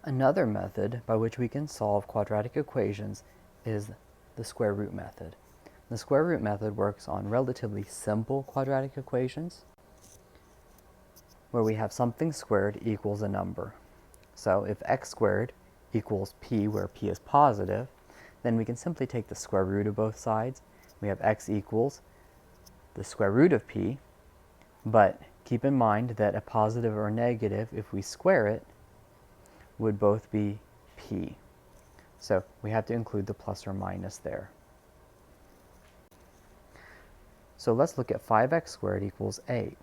Another method by which we can solve quadratic equations is the square root method. The square root method works on relatively simple quadratic equations where we have something squared equals a number. So if x squared equals p, where p is positive, then we can simply take the square root of both sides. We have x equals the square root of p, but keep in mind that a positive or negative, if we square it, would both be p. So we have to include the plus or minus there. So let's look at 5x squared equals 8.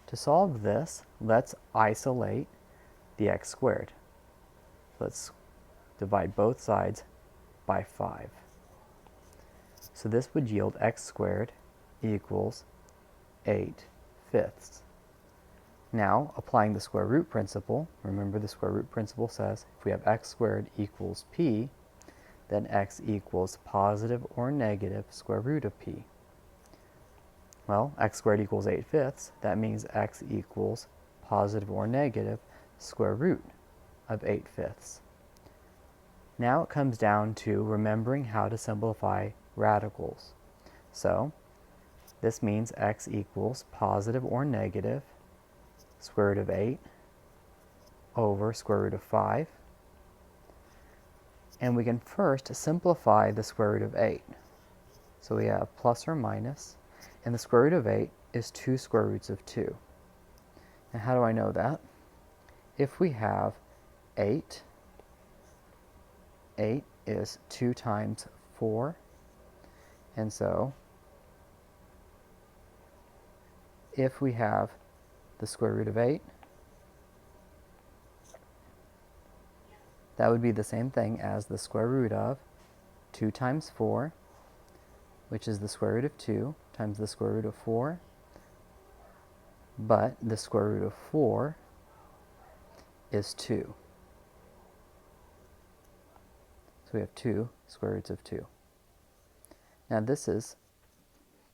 To solve this, let's isolate the x squared. Let's divide both sides by 5. So this would yield x squared equals 8/5. Now, applying the square root principle, remember the square root principle says if we have x squared equals p, then x equals positive or negative square root of p. Well, x squared equals 8/5. That means x equals positive or negative square root of 8/5. Now it comes down to remembering how to simplify radicals. So this means x equals positive or negative square root of 8 over square root of 5. And we can first simplify the square root of 8. So we have plus or minus, and the square root of 8 is 2 square roots of 2. And how do I know that? If we have 8 is 2 times 4, and so if we have the square root of 8, that would be the same thing as the square root of 2 times 4, which is the square root of 2, times the square root of 4, but the square root of 4 is 2. So we have 2 square roots of 2. Now this is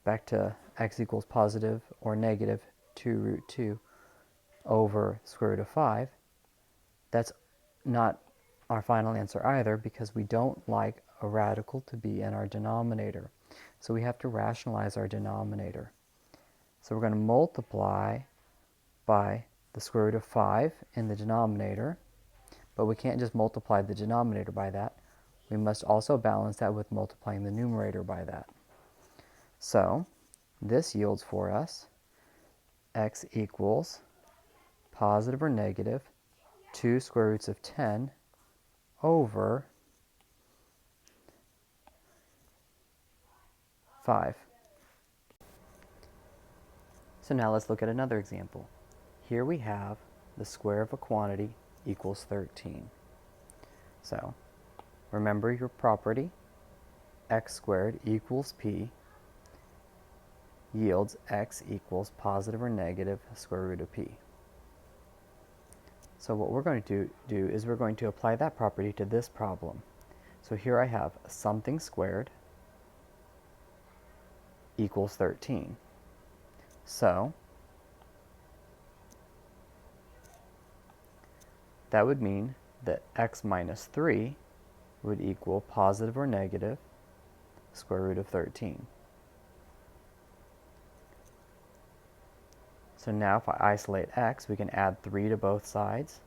back to x equals positive or negative 2 root 2 over square root of 5. That's not our final answer either, because we don't like a radical to be in our denominator. So we have to rationalize our denominator. So we're going to multiply by the square root of 5 in the denominator, but we can't just multiply the denominator by that. We must also balance that with multiplying the numerator by that. So this yields for us x equals positive or negative 2 square roots of 10 over 5. So now let's look at another example. Here we have the square of a quantity equals 13. So remember your property, x squared equals p yields x equals positive or negative square root of p. So what we're going to do is we're going to apply that property to this problem. So here I have something squared equals 13. So that would mean that x minus 3 would equal positive or negative square root of 13. So now if I isolate x, we can add 3 to both sides.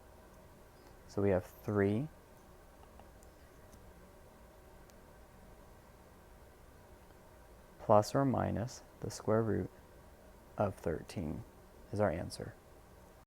So we have 3 plus or minus the square root of 13 is our answer.